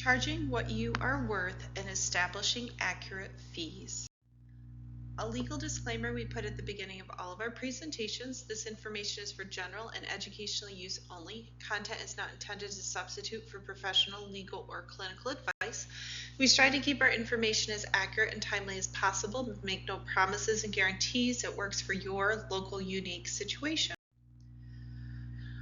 Charging what you are worth and establishing accurate fees. A legal disclaimer we put at the beginning of all of our presentations. This information is for general and educational use only. Content is not intended to substitute for professional, legal, or clinical advice. We strive to keep our information as accurate and timely as possible, but make no promises and guarantees it works for your local unique situation.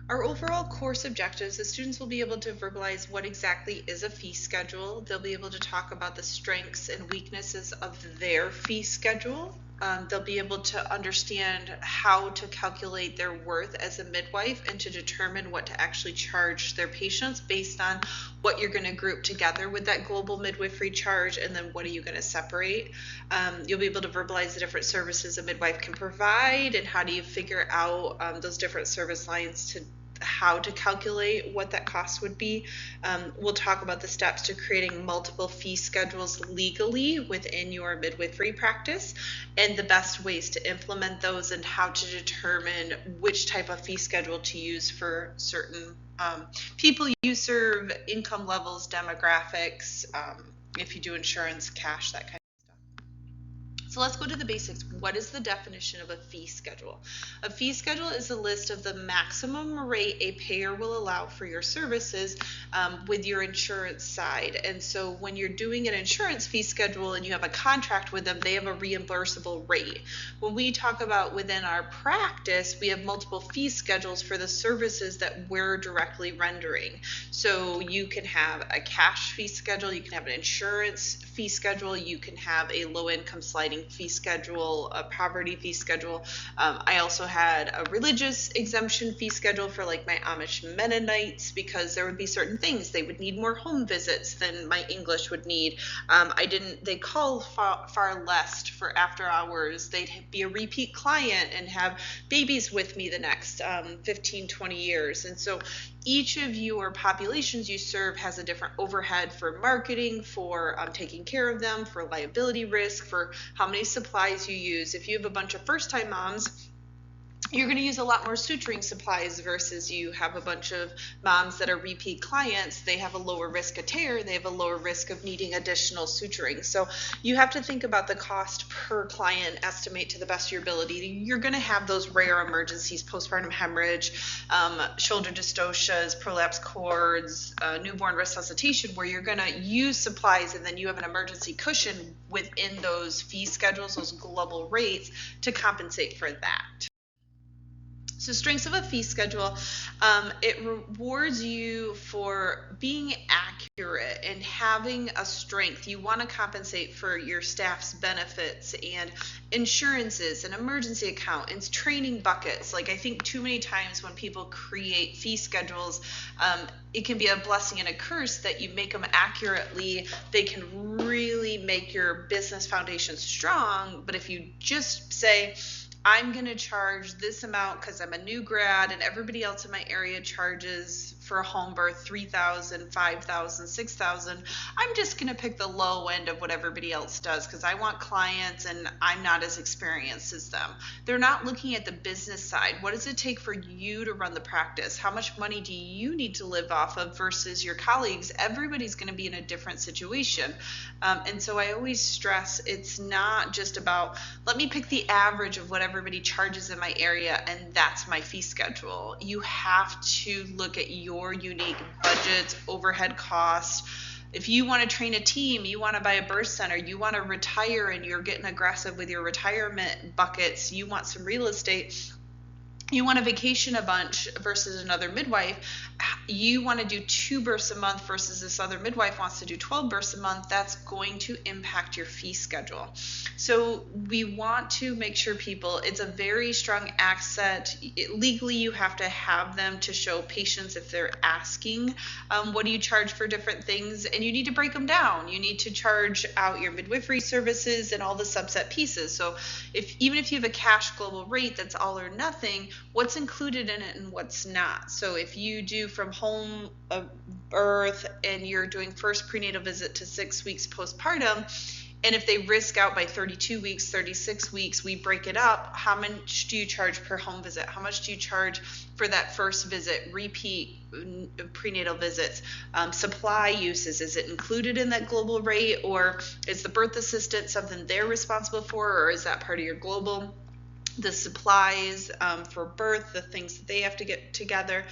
Our overall course objectives, the students will be able to verbalize what exactly is a fee schedule. They'll be able to talk about the strengths and weaknesses of their fee schedule. They'll be able to understand how to calculate their worth as a midwife and to determine what to actually charge their patients based on what you're going to group together with that global midwifery charge, and then what are you going to separate. You'll be able to verbalize the different services a midwife can provide and how do you figure out those different service lines to how to calculate what that cost would be. We'll talk about the steps to creating multiple fee schedules legally within your midwifery practice and the best ways to implement those and how to determine which type of fee schedule to use for certain people you serve, income levels, demographics, if you do insurance, cash, that kind of stuff. So let's go to the basics. What is the definition of a fee schedule? A fee schedule is a list of the maximum rate a payer will allow for your services with your insurance side. And so when you're doing an insurance fee schedule and you have a contract with them, they have a reimbursable rate. When we talk about within our practice, we have multiple fee schedules for the services that we're directly rendering. So you can have a cash fee schedule, you can have an insurance fee schedule, you can have a low income sliding fee schedule, a poverty fee schedule. I also had a religious exemption fee schedule for like my Amish Mennonites because there would be certain things they would need more home visits than my English would need. They call far less for after hours. They'd be a repeat client and have babies with me the next 15, 20 years. And so each of your populations you serve has a different overhead for marketing, for taking care of them, for liability risk, for how many supplies you use. If you have a bunch of first-time moms, you're going to use a lot more suturing supplies versus you have a bunch of moms that are repeat clients. They have a lower risk of tear. They have a lower risk of needing additional suturing. So you have to think about the cost per client, estimate to the best of your ability. You're going to have those rare emergencies, postpartum hemorrhage, shoulder dystocias, prolapsed cords, newborn resuscitation, where you're going to use supplies and then you have an emergency cushion within those fee schedules, those global rates, to compensate for that. So strengths of a fee schedule, it rewards you for being accurate and having a strength. You want to compensate for your staff's benefits and insurances and emergency account and training buckets. Like I think too many times when people create fee schedules, it can be a blessing and a curse that you make them accurately. They can really make your business foundation strong. But if you just say, I'm going to charge this amount because I'm a new grad and everybody else in my area charges for a home birth $3,000, $5,000, $6,000. I'm just going to pick the low end of what everybody else does because I want clients and I'm not as experienced as them. They're not looking at the business side. What does it take for you to run the practice? How much money do you need to live off of versus your colleagues? Everybody's going to be in a different situation. And so I always stress it's not just about, let me pick the average of what everybody charges in my area and that's my fee schedule. You have to look at your unique budgets, overhead costs. If you want to train a team, you want to buy a birth center, you want to retire and you're getting aggressive with your retirement buckets, you want some real estate, you want to vacation a bunch versus another midwife, you want to do 2 births a month versus this other midwife wants to do 12 births a month, that's going to impact your fee schedule. So we want to make sure people, it's a very strong asset. Legally, you have to have them to show patients if they're asking, what do you charge for different things? And you need to break them down. You need to charge out your midwifery services and all the subset pieces. So even if you have a cash global rate that's all or nothing, what's included in it and what's not. So if you do from home birth and you're doing first prenatal visit to 6 weeks postpartum, And if they risk out by 32 weeks, 36 weeks, we break it up. How much do you charge per home visit? How much do you charge for that first visit, repeat prenatal visits, supply uses? Is it included in that global rate, or is the birth assistant something they're responsible for, or is that part of your global? The supplies for birth, the things that they have to get together,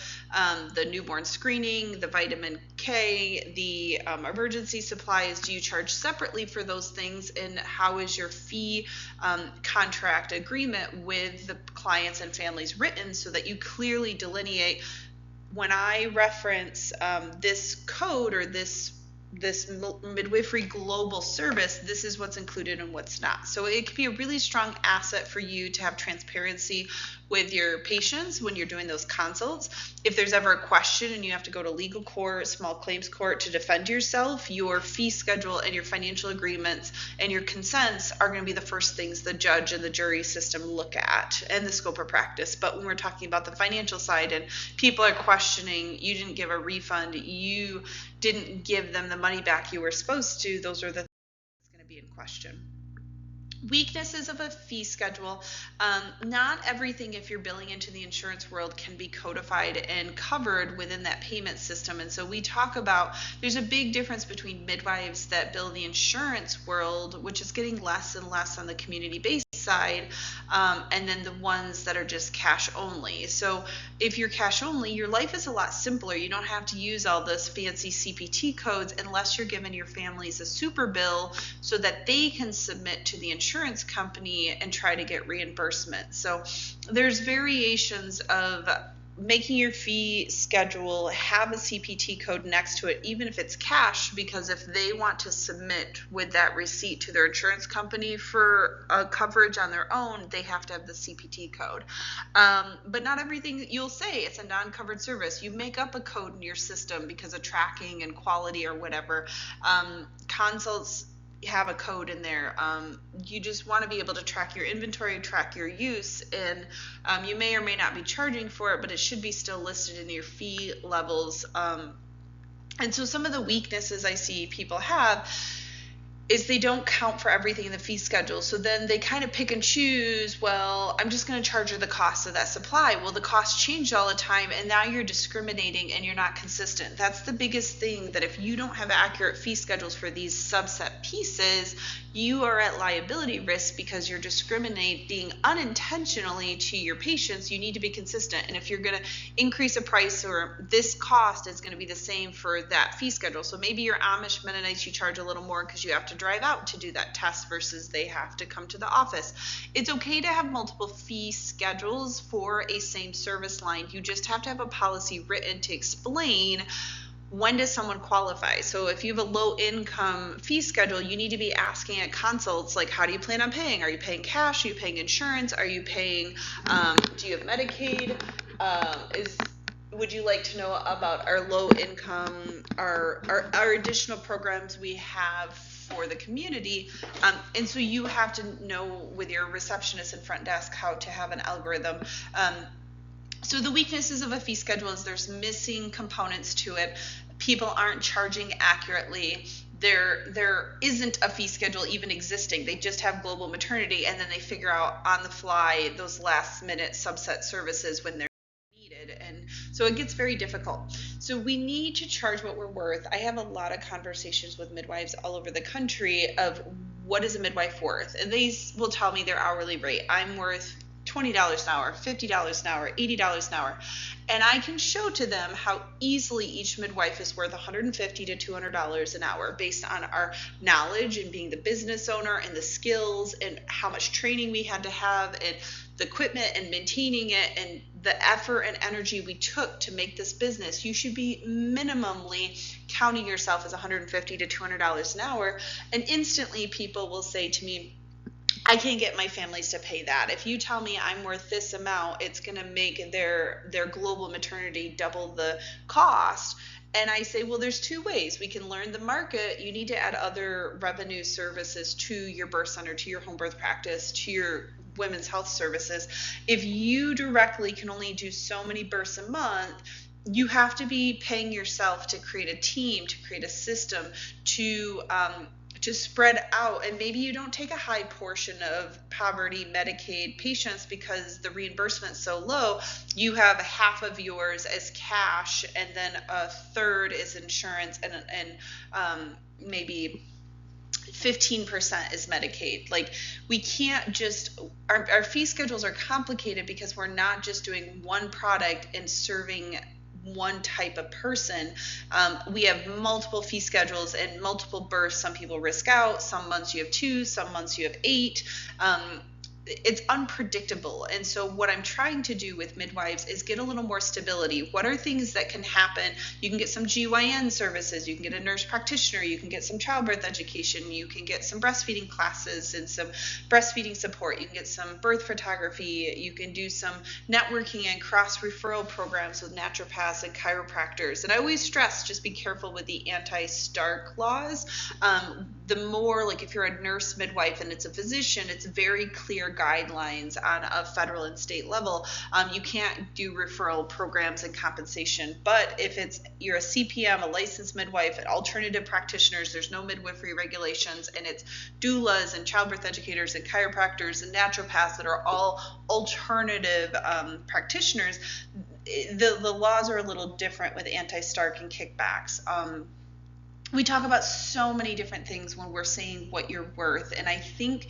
the newborn screening, the vitamin K, the emergency supplies. Do you charge separately for those things? And how is your fee contract agreement with the clients and families written so that you clearly delineate, when I reference this code or this midwifery global service, this is what's included and what's not. So it can be a really strong asset for you to have transparency with your patients when you're doing those consults. If there's ever a question and you have to go to legal court, small claims court to defend yourself, your fee schedule and your financial agreements and your consents are going to be the first things the judge and the jury system look at, and the scope of practice. But when we're talking about the financial side and people are questioning, you didn't give a refund, you didn't give them the money back you were supposed to, those are the things that's going to be in question. Weaknesses of a fee schedule. Not everything, if you're billing into the insurance world, can be codified and covered within that payment system. And so we talk about, there's a big difference between midwives that bill the insurance world, which is getting less and less on the community-based side, and then the ones that are just cash only. So if you're cash only, your life is a lot simpler. You don't have to use all those fancy CPT codes unless you're giving your families a super bill so that they can submit to the insurance company and try to get reimbursement. So there's variations of making your fee schedule have a CPT code next to it, even if it's cash, because if they want to submit with that receipt to their insurance company for coverage on their own, they have to have the CPT code. But not everything, you'll say it's a non-covered service. You make up a code in your system because of tracking and quality or whatever. Consults have a code in there. You just want to be able to track your inventory, track your use, and you may or may not be charging for it, but it should be still listed in your fee levels. And so some of the weaknesses I see people have is they don't count for everything in the fee schedule. So then they kind of pick and choose, well, I'm just going to charge her the cost of that supply. Well, the costs change all the time, and now you're discriminating and you're not consistent. That's the biggest thing, that if you don't have accurate fee schedules for these subset pieces, you are at liability risk because you're discriminating unintentionally to your patients. You need to be consistent. And if you're going to increase a price, or this cost is going to be the same for that fee schedule. So maybe your Amish Mennonites, you charge a little more because you have to drive out to do that test versus they have to come to the office. It's okay to have multiple fee schedules for a same service line. You just have to have a policy written to explain, when does someone qualify? So if you have a low income fee schedule, you need to be asking at consults, like, how do you plan on paying? Are you paying cash? Are you paying insurance? Are you paying, do you have Medicaid? Would you like to know about our low income, our additional programs we have for the community? And so you have to know with your receptionist and front desk how to have an algorithm. So the weaknesses of a fee schedule is there's missing components to it. People aren't charging accurately. There isn't a fee schedule even existing. They just have global maternity, and then they figure out on the fly those last minute subset services when they're needed. And so it gets very difficult. So we need to charge what we're worth. I have a lot of conversations with midwives all over the country of, what is a midwife worth? And they will tell me their hourly rate. I'm worth $20 an hour, $50 an hour, $80 an hour. And I can show to them how easily each midwife is worth $150 to $200 an hour based on our knowledge and being the business owner and the skills and how much training we had to have and the equipment and maintaining it and the effort and energy we took to make this business. You should be minimally counting yourself as $150 to $200 an hour. And instantly people will say to me, I can't get my families to pay that. If you tell me I'm worth this amount, it's going to make their global maternity double the cost. And I say, well, there's two ways. We can learn the market. You need to add other revenue services to your birth center, to your home birth practice, to your women's health services. If you directly can only do so many births a month, you have to be paying yourself to create a team, to create a system, to to spread out, and maybe you don't take a high portion of poverty Medicaid patients because the reimbursement's so low. You have half of yours as cash, and then a third is insurance, and maybe 15% is Medicaid. Like, we can't just, our fee schedules are complicated because we're not just doing one product and serving one type of person. We have multiple fee schedules and multiple births. Some people risk out. Some months you have 2, some months you have 8. It's unpredictable. And so what I'm trying to do with midwives is get a little more stability. What are things that can happen? You can get some GYN services, you can get a nurse practitioner, you can get some childbirth education, you can get some breastfeeding classes and some breastfeeding support, you can get some birth photography, you can do some networking and cross referral programs with naturopaths and chiropractors. And I always stress, just be careful with the anti-stark laws. The more, like, if you're a nurse midwife and it's a physician, it's very clear guidelines on a federal and state level. You can't do referral programs and compensation. But if you're a CPM, a licensed midwife, and alternative practitioners, there's no midwifery regulations, and it's doulas and childbirth educators and chiropractors and naturopaths that are all alternative practitioners, the laws are a little different with anti-stark and kickbacks. We talk about so many different things when we're saying what you're worth. And I think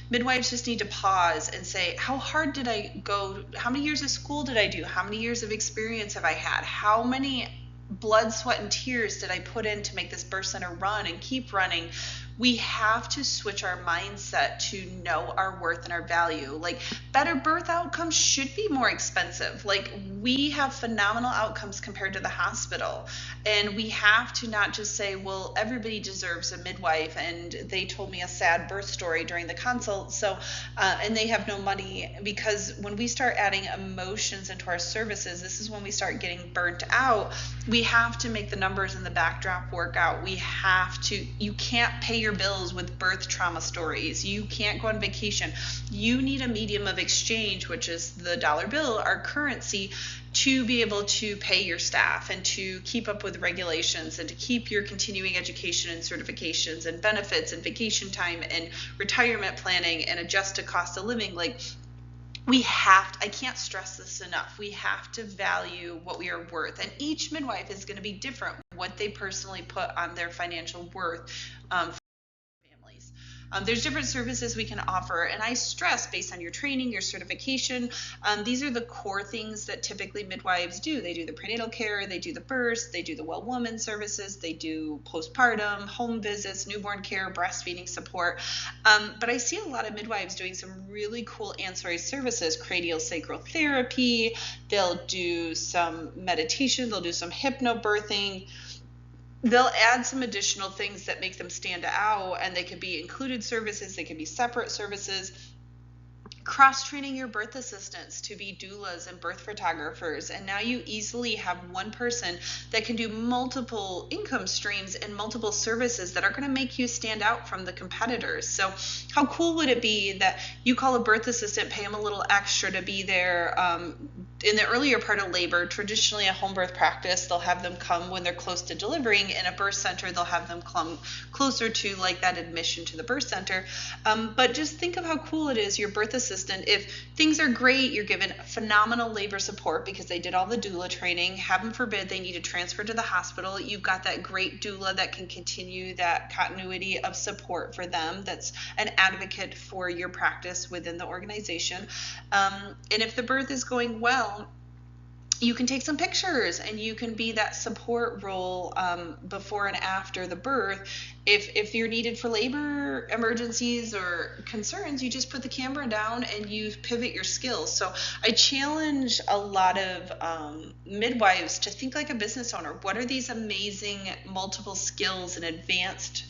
midwives just need to pause and say, how hard did I go? How many years of school did I do? How many years of experience have I had? How many blood, sweat, and tears did I put in to make this birth center run and keep running? We have to switch our mindset to know our worth and our value. Like, better birth outcomes should be more expensive. Like, we have phenomenal outcomes compared to the hospital. And we have to not just say, well, everybody deserves a midwife, and they told me a sad birth story during the consult, so and they have no money. Because when we start adding emotions into our services, this is when we start getting burnt out. We have to make the numbers in the backdrop work out. You can't pay your bills with birth trauma stories. You can't go on vacation. You need a medium of exchange, which is the dollar bill, our currency, to be able to pay your staff and to keep up with regulations and to keep your continuing education and certifications and benefits and vacation time and retirement planning and adjust to cost of living. Like, I can't stress this enough. We have to value what we are worth. And each midwife is going to be different, what they personally put on their financial worth. There's different services we can offer, and I stress, based on your training, your certification, these are the core things that typically midwives do. They do the prenatal care, they do the births, they do the well woman services, they do postpartum, home visits, newborn care, breastfeeding support. But I see a lot of midwives doing some really cool ancillary services, craniosacral therapy, they'll do some meditation, they'll do some hypnobirthing. They'll add some additional things that make them stand out, and they could be included services, they could be separate services. Cross-training your birth assistants to be doulas and birth photographers, and now you easily have one person that can do multiple income streams and multiple services that are going to make you stand out from the competitors. So how cool would it be that you call a birth assistant, pay them a little extra to be there in the earlier part of labor? Traditionally, a home birth practice, they'll have them come when they're close to delivering. In a birth center, they'll have them come closer to like that admission to the birth center. But just think of how cool it is, your birth assistant. If things are great, you're given phenomenal labor support because they did all the doula training. Heaven forbid they need to transfer to the hospital. You've got that great doula that can continue that continuity of support for them. That's an advocate for your practice within the organization. And if the birth is going well, you can take some pictures and you can be that support role before and after the birth. If you're needed for labor emergencies or concerns, you just put the camera down and you pivot your skills. So I challenge a lot of midwives to think like a business owner. What are these amazing multiple skills and advanced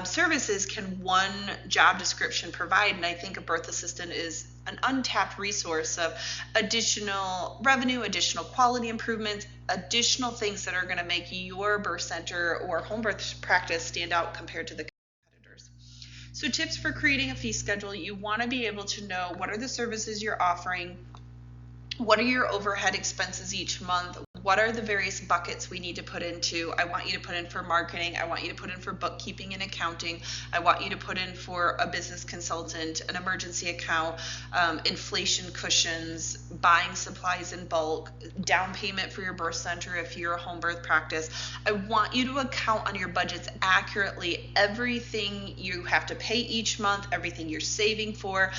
services can one job description provide? And I think a birth assistant is an untapped resource of additional revenue, additional quality improvements, additional things that are going to make your birth center or home birth practice stand out compared to the competitors. So tips for creating a fee schedule: you want to be able to know what are the services you're offering, what are your overhead expenses each month, what are the various buckets we need to put into. I want you to put in for marketing. I want you to put in for bookkeeping and accounting. I want you to put in for a business consultant, an emergency account, inflation cushions, buying supplies in bulk, down payment for your birth center if you're a home birth practice. I want you to account on your budgets accurately, everything you have to pay each month, everything you're saving for,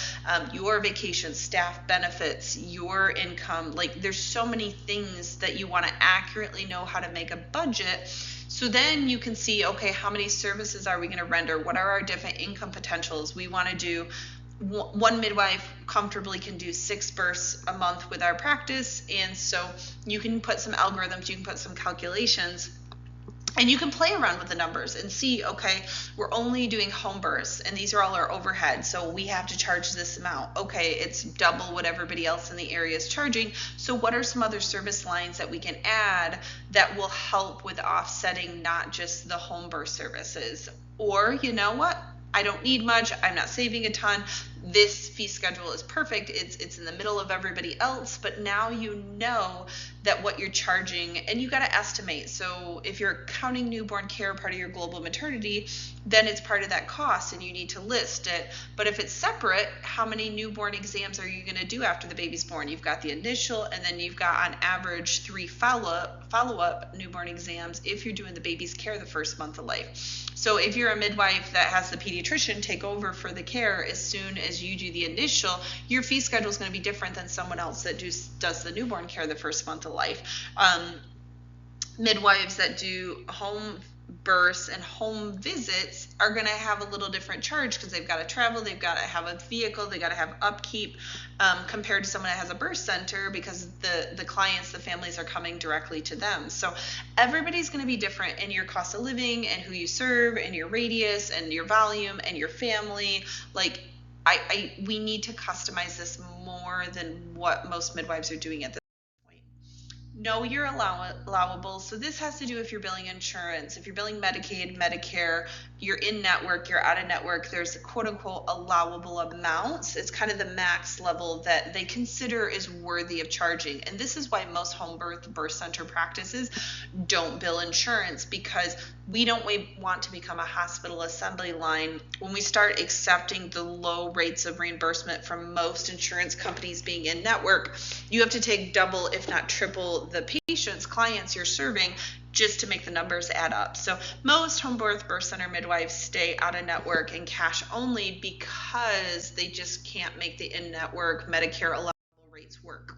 your vacation, staff benefits, your income. Like, there's so many things that you want to accurately know how to make a budget. So then you can see, okay, how many services are we going to render? What are our different income potentials? We want to do one midwife comfortably can do 6 births a month with our practice. And so you can put some algorithms, you can put some calculations, and you can play around with the numbers and see, okay, we're only doing home births and these are all our overhead, so we have to charge this amount. Okay, it's double what everybody else in the area is charging. So what are some other service lines that we can add that will help with offsetting not just the home birth services? Or, you know what? I don't need much. I'm not saving a ton. This fee schedule is perfect. It's in the middle of everybody else, but now you know that what you're charging, and you got to estimate. So if you're counting newborn care part of your global maternity, then it's part of that cost and you need to list it. But if it's separate, how many newborn exams are you going to do after the baby's born? You've got the initial, and then you've got on average 3 follow-up newborn exams if you're doing the baby's care the first month of life. So if you're a midwife that has the pediatrician take over for the care as soon as you do the initial, your fee schedule is going to be different than someone else that does the newborn care the first month of life. Midwives that do home births and home visits are going to have a little different charge because they've got to travel, they've got to have a vehicle, they got to have upkeep, compared to someone that has a birth center, because the clients, the families are coming directly to them. So everybody's going to be different in your cost of living and who you serve and your radius and your volume and your family. Like, we need to customize this more than what most midwives are doing at this point. Know your allowable. So this has to do if you're billing insurance, if you're billing Medicaid, Medicare, you're in network, you're out of network, there's quote unquote allowable amounts. It's kind of the max level that they consider is worthy of charging. And this is why most home birth center practices don't bill insurance, because we don't want to become a hospital assembly line when we start accepting the low rates of reimbursement from most insurance companies being in network. You have to take double, if not triple, the patients, clients you're serving just to make the numbers add up. So most home birth center midwives stay out of network and cash only because they just can't make the in-network Medicare allowable rates work.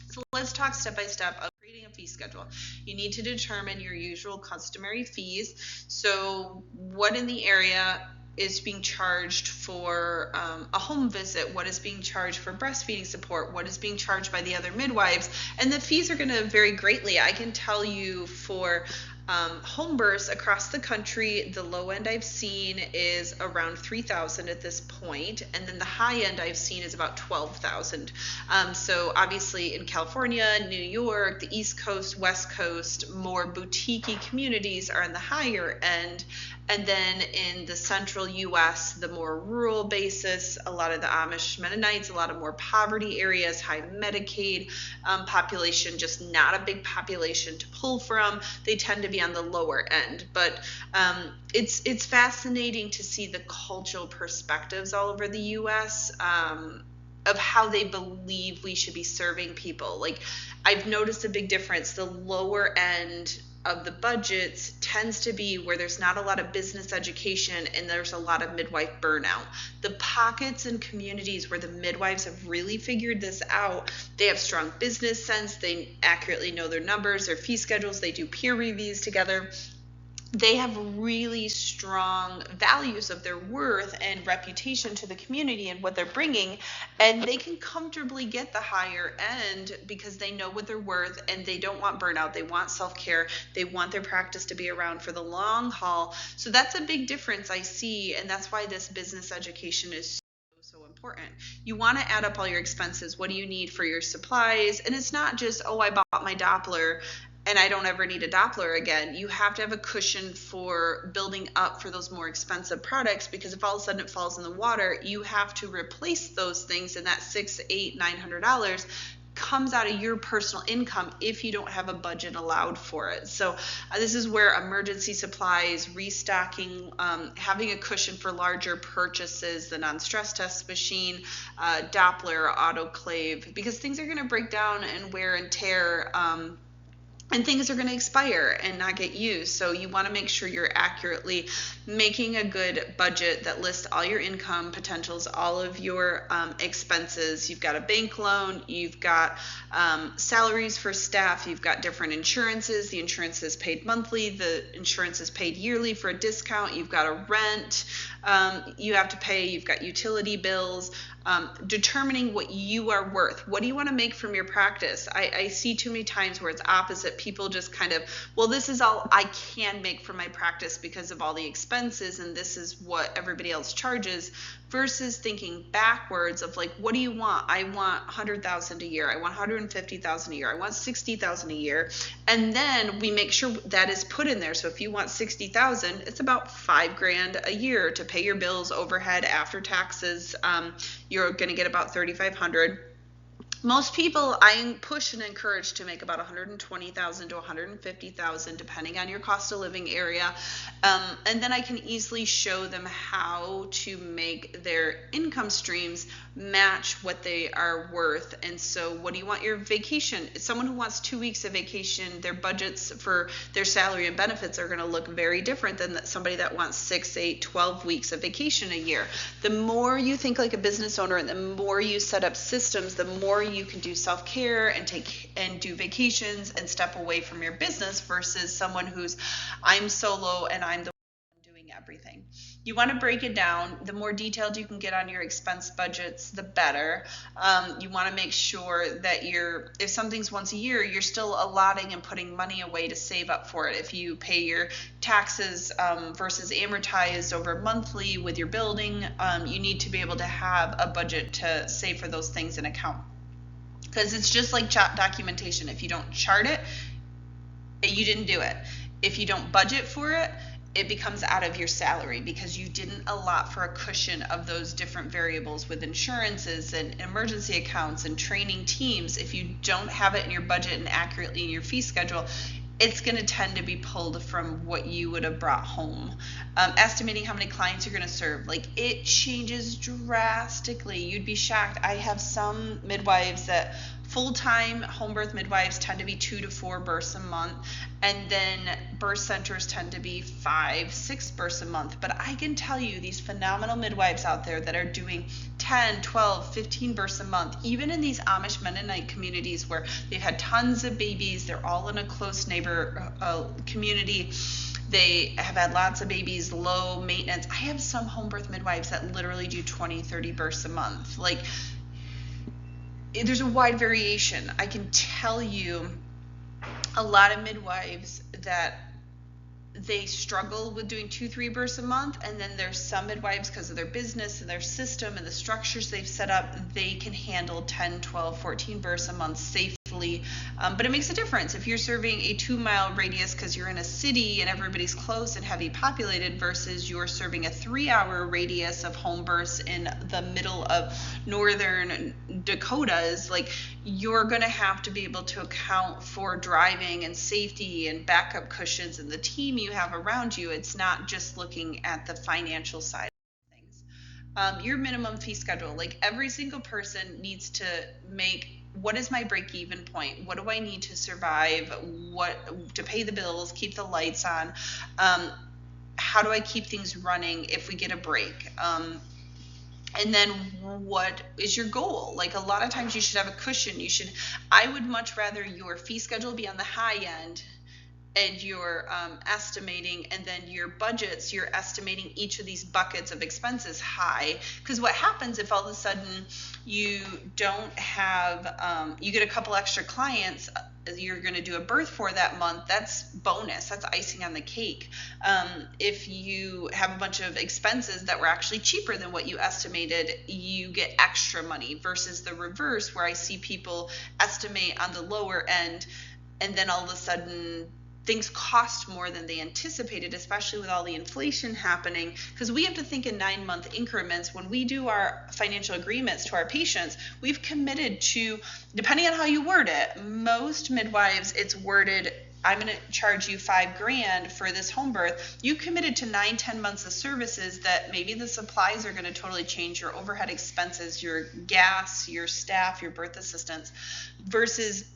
So let's talk step by step of creating a fee schedule. You need to determine your usual customary fees. So what in the area is being charged for a home visit, what is being charged for breastfeeding support, what is being charged by the other midwives, and the fees are going to vary greatly. I can tell you for home births across the country, the low end I've seen is around $3,000 at this point, and then the high end I've seen is about $12,000. So obviously in California, New York, the East Coast, West Coast, more boutique-y communities are in the higher end. And then in the central U.S., the more rural basis, a lot of the Amish Mennonites, a lot of more poverty areas, high Medicaid population, just not a big population to pull from. They tend to be on the lower end. But it's fascinating to see the cultural perspectives all over the U.S. Of how they believe we should be serving people. Like, I've noticed a big difference. The lower end of the budgets tends to be where there's not a lot of business education and there's a lot of midwife burnout. The pockets and communities where the midwives have really figured this out, they have strong business sense, they accurately know their numbers, their fee schedules, they do peer reviews together. They have really strong values of their worth and reputation to the community and what they're bringing, and they can comfortably get the higher end because they know what they're worth and they don't want burnout. They want self-care. They want their practice to be around for the long haul. So that's a big difference I see, and that's why this business education is so important. You want to add up all your expenses. What do you need for your supplies? And it's not just, oh, I bought my Doppler and I don't ever need a Doppler again. You have to have a cushion for building up for those more expensive products, because if all of a sudden it falls in the water, you have to replace those things, and that $600, $800, $900 comes out of your personal income if you don't have a budget allowed for it. So this is where emergency supplies, restocking, having a cushion for larger purchases, the non-stress test machine, Doppler, autoclave, because things are going to break down and wear and tear, and things are going to expire and not get used. So you want to make sure you're accurately making a good budget that lists all your income potentials, all of your expenses. You've got a bank loan, you've got salaries for staff, you've got different insurances. The insurance is paid monthly, the insurance is paid yearly for a discount. You've got a rent you have to pay, you've got utility bills. Determining what you are worth. What do you want to make from your practice? I see too many times where it's opposite. People just kind of, well, this is all I can make from my practice because of all the expenses, and this is what everybody else charges, versus thinking backwards of like, what do you want? I want $100,000 a year. I want $150,000 a year. I want $60,000 a year. And then we make sure that is put in there. So if you want $60,000, it's about $5,000 a year to pay your bills, overhead, after taxes. You're going to get about $3,500. Most people I push and encourage to make about $120,000 to $150,000 depending on your cost of living area, and then I can easily show them how to make their income streams match what they are worth. And so what do you want your vacation? Someone who wants 2 weeks of vacation, their budgets for their salary and benefits are going to look very different than somebody that wants 6, 8, 12 weeks of vacation a year. The more you think like a business owner and the more you set up systems, the more you can do self-care and do vacations and step away from your business versus someone who's I'm solo and I'm the one doing everything. You want to break it down. The more detailed you can get on your expense budgets, the better. You want to make sure that if something's once a year, you're still allotting and putting money away to save up for it. If you pay your taxes versus amortized over monthly with your building, you need to be able to have a budget to save for those things in account. Because it's just like documentation. If you don't chart it, you didn't do it. If you don't budget for it, it becomes out of your salary because you didn't allot for a cushion of those different variables with insurances and emergency accounts and training teams. If you don't have it in your budget and accurately in your fee schedule, it's going to tend to be pulled from what you would have brought home. Estimating how many clients you're going to serve, like it changes drastically. You'd be shocked. I have some midwives that full-time home birth midwives tend to be 2 to 4 births a month, and then birth centers tend to be 5, 6 births a month. But I can tell you these phenomenal midwives out there that are doing 10, 12, 15 births a month, even in these Amish Mennonite communities where they've had tons of babies, they're all in a close neighbor community, they have had lots of babies, low maintenance. I have some home birth midwives that literally do 20, 30 births a month. Like, there's a wide variation. I can tell you a lot of midwives that they struggle with doing 2, 3 births a month, and then there's some midwives, because of their business and their system and the structures they've set up, they can handle 10, 12, 14 births a month safely. But it makes a difference if you're serving a 2-mile radius because you're in a city and everybody's close and heavy populated versus you're serving a 3-hour radius of home births in the middle of northern Dakotas. Like, you're going to have to be able to account for driving and safety and backup cushions and the team you have around you. It's not just looking at the financial side of things. Your minimum fee schedule, like every single person needs to make, what is my break-even point? What do I need to survive? What to pay the bills, keep the lights on? How do I keep things running if we get a break? And then what is your goal? Like, a lot of times you should have a cushion. I would much rather your fee schedule be on the high end and you're estimating, and then your budgets, you're estimating each of these buckets of expenses high. Because what happens if all of a sudden you don't have, you get a couple extra clients you're going to do a birth for that month, that's bonus, that's icing on the cake. If you have a bunch of expenses that were actually cheaper than what you estimated, you get extra money, versus the reverse where I see people estimate on the lower end and then all of a sudden things cost more than they anticipated, especially with all the inflation happening, because we have to think in 9-month increments. When we do our financial agreements to our patients, we've committed to, depending on how you word it, most midwives, it's worded, I'm going to charge you $5,000 for this home birth. You committed to 9-10 months of services that maybe the supplies are going to totally change, your overhead expenses, your gas, your staff, your birth assistants, versus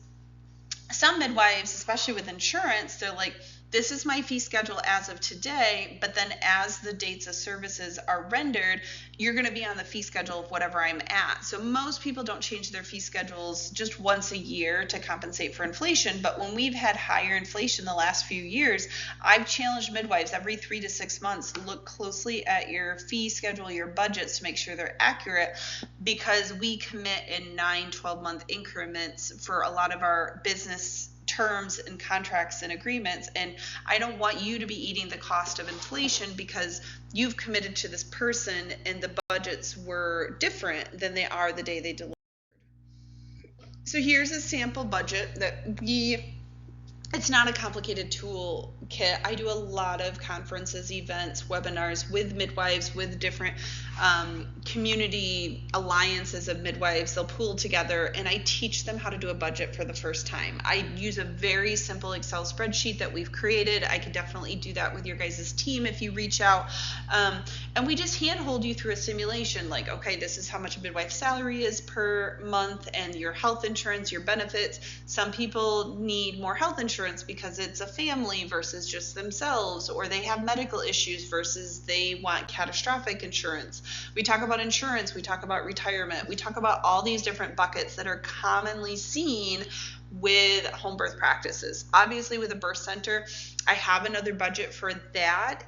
some midwives, especially with insurance, they're like, this is my fee schedule as of today, but then as the dates of services are rendered, you're going to be on the fee schedule of whatever I'm at. So most people don't change their fee schedules just once a year to compensate for inflation. But when we've had higher inflation the last few years, I've challenged midwives every 3 to 6 months, look closely at your fee schedule, your budgets, to make sure they're accurate, because we commit in 9-12-month increments for a lot of our business terms and contracts and agreements, and I don't want you to be eating the cost of inflation because you've committed to this person and the budgets were different than they are the day they delivered. So here's a sample budget that it's not a complicated toolkit. I do a lot of conferences, events, webinars with midwives, with different community alliances of midwives. They'll pool together, and I teach them how to do a budget for the first time. I use a very simple Excel spreadsheet that we've created. I could definitely do that with your guys' team if you reach out. And we just handhold you through a simulation, like, okay, this is how much a midwife's salary is per month, and your health insurance, your benefits. Some people need more health insurance because it's a family versus just themselves, or they have medical issues versus they want catastrophic insurance. We talk about insurance, we talk about retirement, we talk about all these different buckets that are commonly seen with home birth practices. Obviously with a birth center, I have another budget for that,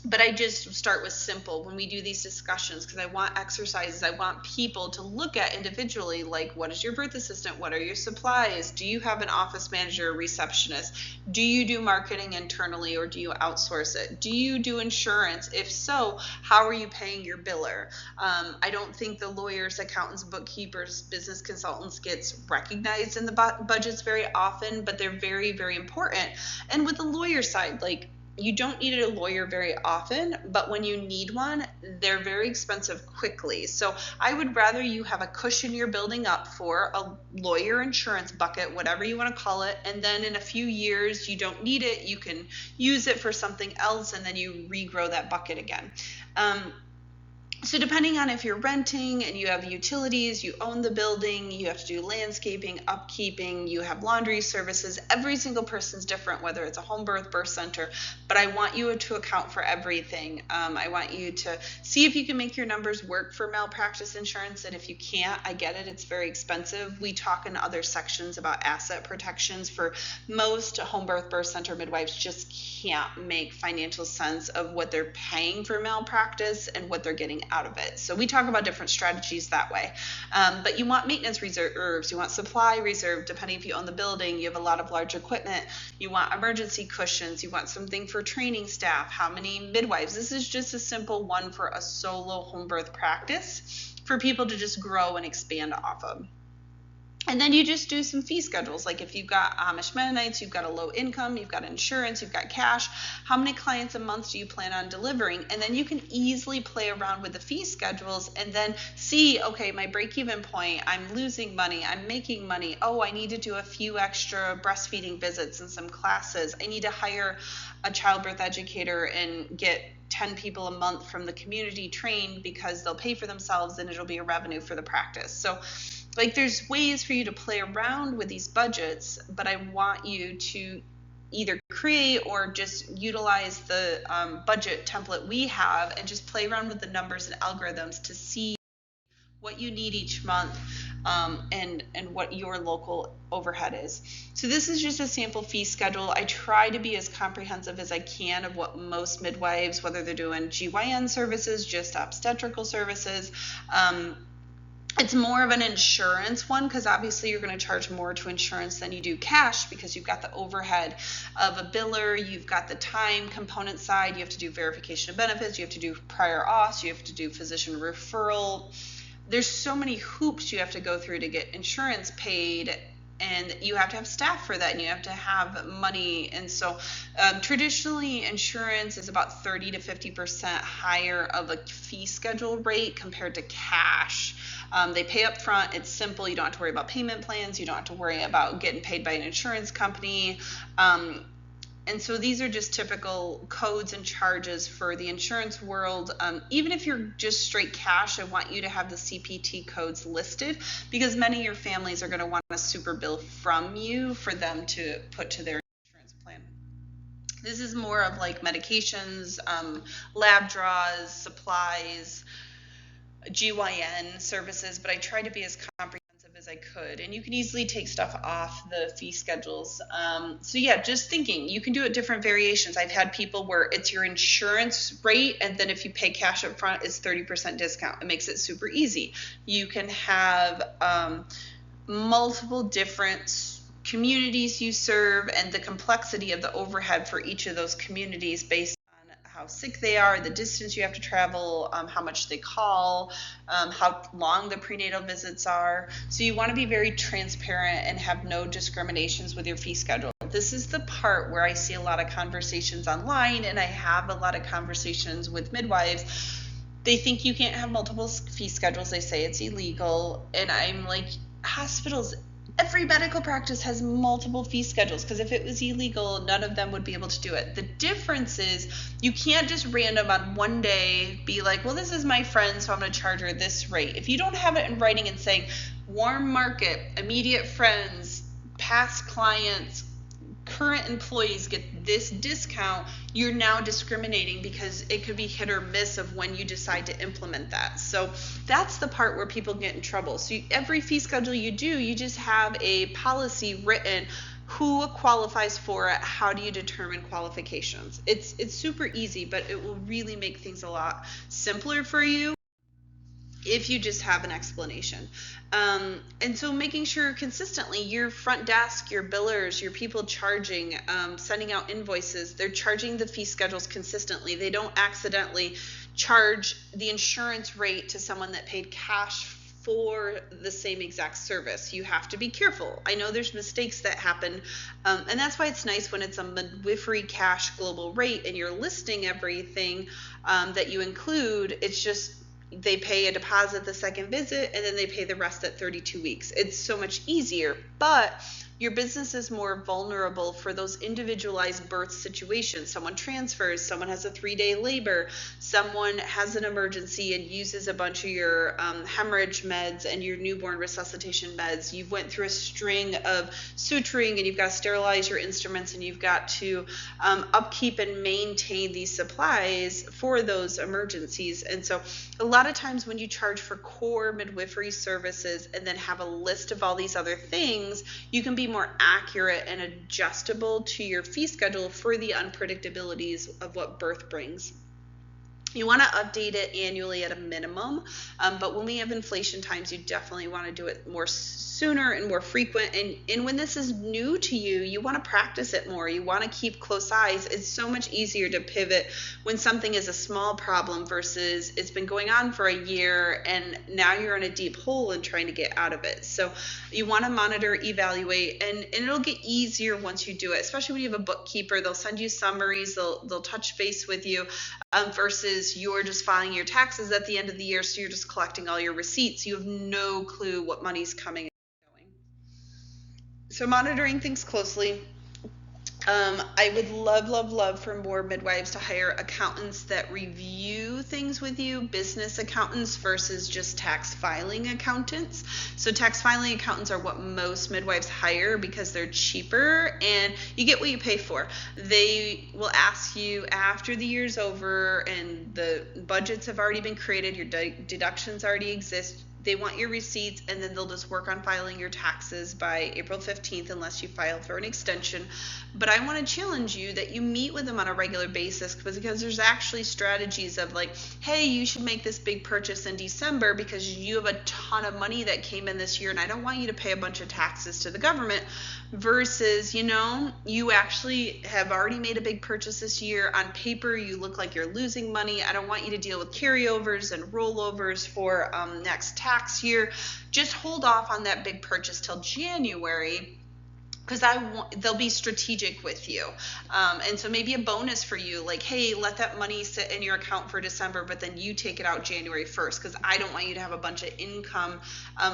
but I just start with simple when we do these discussions, because I want exercises. I want people to look at individually, like, what is your birth assistant? What are your supplies? Do you have an office manager or receptionist? Do you do marketing internally, or do you outsource it? Do you do insurance? If so, how are you paying your biller? I don't think the lawyers, accountants, bookkeepers, business consultants gets recognized in the budgets very often, but they're very, very important. And with the lawyer side, like, you don't need a lawyer very often, but when you need one, they're very expensive quickly. So I would rather you have a cushion you're building up for, a lawyer insurance bucket, whatever you want to call it, and then in a few years you don't need it, you can use it for something else, and then you regrow that bucket again. So depending on if you're renting and you have utilities, you own the building, you have to do landscaping, upkeeping, you have laundry services, every single person's different, whether it's a home birth, birth center, but I want you to account for everything. I want you to see if you can make your numbers work for malpractice insurance, and if you can't, I get it, it's very expensive. We talk in other sections about asset protections. For most home birth, birth center midwives just can't make financial sense of what they're paying for malpractice and what they're getting out of it. So we talk about different strategies that way. But you want maintenance reserves, you want supply reserve, depending if you own the building, you have a lot of large equipment, you want emergency cushions, you want something for training staff, how many midwives. This is just a simple one for a solo home birth practice for people to just grow and expand off of. And then you just do some fee schedules. Like if you've got Amish Mennonites, you've got a low income, you've got insurance, you've got cash, how many clients a month do you plan on delivering? And then you can easily play around with the fee schedules and then see, okay, my break-even point, I'm losing money, I'm making money. Oh, I need to do a few extra breastfeeding visits and some classes. I need to hire a childbirth educator and get 10 people a month from the community trained because they'll pay for themselves and it'll be a revenue for the practice. So like there's ways for you to play around with these budgets, but I want you to either create or just utilize the budget template we have and just play around with the numbers and algorithms to see what you need each month and what your local overhead is. So this is just a sample fee schedule. I try to be as comprehensive as I can of what most midwives, whether they're doing GYN services, just obstetrical services, it's more of an insurance one because obviously you're going to charge more to insurance than you do cash because you've got the overhead of a biller, you've got the time component side, you have to do verification of benefits, you have to do prior auths, you have to do physician referral. There's so many hoops you have to go through to get insurance paid and you have to have staff for that, and you have to have money. And so traditionally insurance is about 30 to 50% higher of a fee schedule rate compared to cash. They pay up front. It's simple. You don't have to worry about payment plans. You don't have to worry about getting paid by an insurance company. And so these are just typical codes and charges for the insurance world. Even if you're just straight cash, I want you to have the CPT codes listed, because many of your families are going to want a super bill from you for them to put to their insurance plan. This is more of like medications, lab draws, supplies, GYN services, but I try to be as comprehensive as I could, and you can easily take stuff off the fee schedules. So yeah, just thinking, you can do it different variations. I've had people where it's your insurance rate, and then if you pay cash up front, it's 30% discount. It makes it super easy. You can have multiple different communities you serve, and the complexity of the overhead for each of those communities based how sick they are, the distance you have to travel, how much they call, how long the prenatal visits are. So you want to be very transparent and have no discriminations with your fee schedule. This is the part where I see a lot of conversations online, and I have a lot of conversations with midwives. They think you can't have multiple fee schedules. They say it's illegal. And I'm like, hospitals, every medical practice has multiple fee schedules, because if it was illegal, none of them would be able to do it. The difference is you can't just random on one day be like, well, this is my friend, so I'm going to charge her this rate. If you don't have it in writing and saying warm market, immediate friends, past clients, current employees get this discount, you're now discriminating, because it could be hit or miss of when you decide to implement that. So that's the part where people get in trouble. So every fee schedule you do, you just have a policy written, who qualifies for it, how do you determine qualifications. It's super easy, but it will really make things a lot simpler for you if you just have an explanation. And so making sure consistently your front desk, your billers, your people charging, sending out invoices, they're charging the fee schedules consistently. They don't accidentally charge the insurance rate to someone that paid cash for the same exact service. You have to be careful. I know there's mistakes that happen, and that's why it's nice when it's a midwifery cash global rate and you're listing everything that you include. It's just they pay a deposit the second visit, and then they pay the rest at 32 weeks. It's so much easier, but your business is more vulnerable for those individualized birth situations. Someone transfers, someone has a 3-day labor, someone has an emergency and uses a bunch of your hemorrhage meds and your newborn resuscitation meds. You've went through a string of suturing, and you've got to sterilize your instruments, and you've got to upkeep and maintain these supplies for those emergencies. And so a lot of times when you charge for core midwifery services and then have a list of all these other things, you can be more accurate and adjustable to your fee schedule for the unpredictabilities of what birth brings. You want to update it annually at a minimum, but when we have inflation times, you definitely want to do it more sooner and more frequent. And when this is new to you, you want to practice it more. You want to keep close eyes. It's so much easier to pivot when something is a small problem versus it's been going on for a year and now you're in a deep hole and trying to get out of it. So you want to monitor, evaluate, and it'll get easier once you do it, especially when you have a bookkeeper. They'll send you summaries, they'll touch base with you, versus you're just filing your taxes at the end of the year, so you're just collecting all your receipts. You have no clue what money's coming and going. So monitoring things closely. I would love for more midwives to hire accountants that review things with you, business accountants versus just tax filing accountants. So tax filing accountants are what most midwives hire because they're cheaper and you get what you pay for. They will ask you after the year's over and the budgets have already been created, your deductions already exist. They want your receipts, and then they'll just work on filing your taxes by April 15th unless you file for an extension. But I want to challenge you that you meet with them on a regular basis, because there's actually strategies of like, hey, you should make this big purchase in December because you have a ton of money that came in this year and I don't want you to pay a bunch of taxes to the government, versus, you actually have already made a big purchase this year. On paper, you look like you're losing money. I don't want you to deal with carryovers and rollovers for next tax tax year, just hold off on that big purchase till January, because they'll be strategic with you. And so maybe a bonus for you, like, hey, let that money sit in your account for December, but then you take it out January 1st, because I don't want you to have a bunch of income,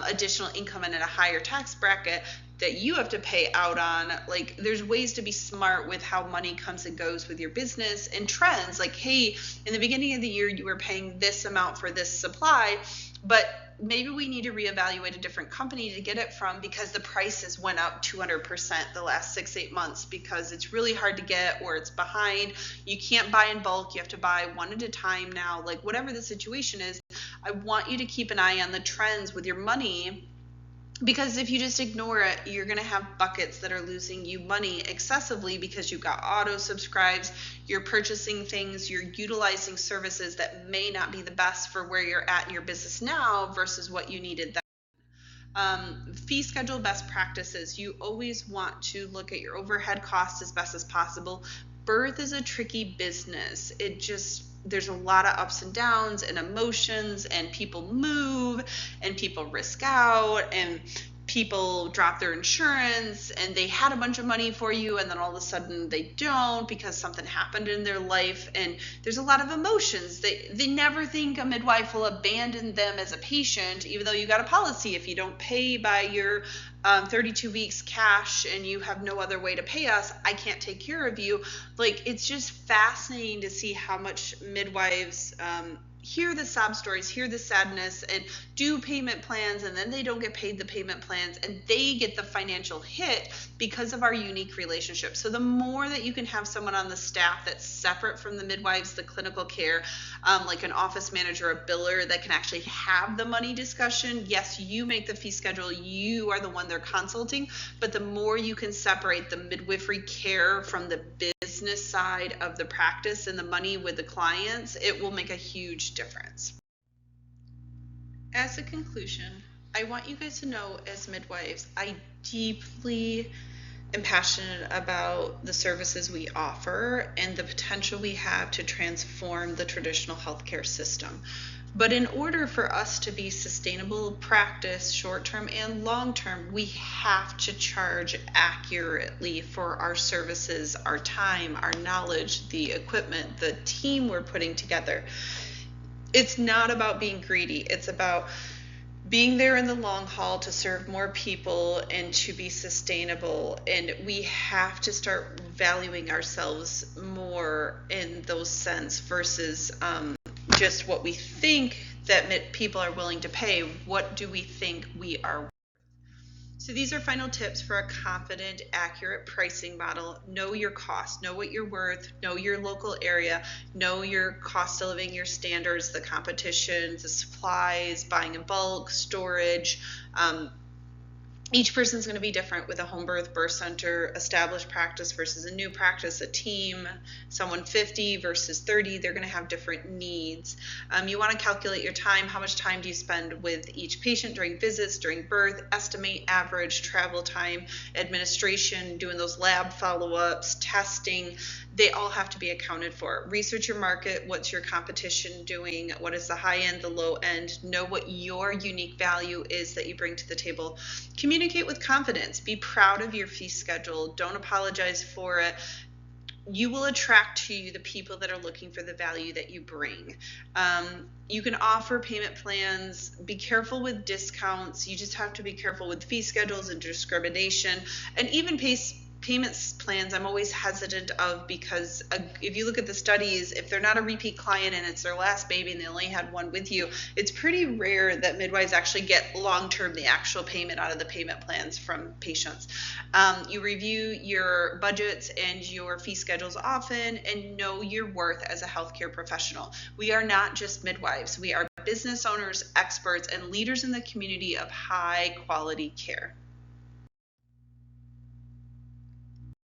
additional income, and at a higher tax bracket that you have to pay out on. Like, there's ways to be smart with how money comes and goes with your business, and trends. Like, hey, in the beginning of the year, you were paying this amount for this supply, but maybe we need to reevaluate a different company to get it from, because the prices went up 200% the last 6-8 months, because it's really hard to get, or it's behind. You can't buy in bulk. You have to buy one at a time now. Like, whatever the situation is, I want you to keep an eye on the trends with your money, because if you just ignore it, you're going to have buckets that are losing you money excessively, because you've got auto subscribes, you're purchasing things, you're utilizing services that may not be the best for where you're at in your business now versus what you needed then. Fee schedule best practices. You always want to look at your overhead costs as best as possible. Birth is a tricky business. There's a lot of ups and downs and emotions, and people move, and people risk out, and people drop their insurance, and they had a bunch of money for you, and then all of a sudden they don't because something happened in their life, and there's a lot of emotions. They never think a midwife will abandon them as a patient, even though you got a policy. If you don't pay by your 32 weeks cash and you have no other way to pay us, I can't take care of you. Like, it's just fascinating to see how much midwives hear the sob stories, hear the sadness, and do payment plans, and then they don't get paid the payment plans, and they get the financial hit because of our unique relationship. So the more that you can have someone on the staff that's separate from the midwives, the clinical care, like an office manager, a biller, that can actually have the money discussion. Yes, you make the fee schedule, you are the one they're consulting, but the more you can separate the midwifery care from the business side of the practice and the money with the clients, it will make a huge difference. As a conclusion, I want you guys to know, as midwives, I deeply am passionate about the services we offer and the potential we have to transform the traditional healthcare system. But in order for us to be sustainable practice, short-term and long-term, we have to charge accurately for our services, our time, our knowledge, the equipment, the team we're putting together. It's not about being greedy. It's about being there in the long haul to serve more people and to be sustainable. And we have to start valuing ourselves more in those sense versus just what we think that people are willing to pay. What do we think we are worth? So these are final tips for a confident, accurate pricing model. Know your cost, know what you're worth, know your local area, know your cost of living, your standards, the competition, the supplies, buying in bulk, storage. Each person's going to be different with a home birth center, established practice versus a new practice, a team, someone 50 versus 30. They're going to have different needs. You want to calculate your time. How much time do you spend with each patient during visits, during birth? Estimate average travel time, administration, doing those lab follow-ups, testing. They all have to be accounted for. Research your market. What's your competition doing? What is the high end, the low end? Know what your unique value is that you bring to the table. Communicate with confidence. Be proud of your fee schedule. Don't apologize for it. You will attract to you the people that are looking for the value that you bring. You can offer payment plans. Be careful with discounts. You just have to be careful with fee schedules and discrimination. And even payments plans I'm always hesitant of, because if you look at the studies, if they're not a repeat client and it's their last baby and they only had one with you, it's pretty rare that midwives actually get long-term the actual payment out of the payment plans from patients. You review your budgets and your fee schedules often, and know your worth as a healthcare professional. We are not just midwives. We are business owners, experts, and leaders in the community of high quality care.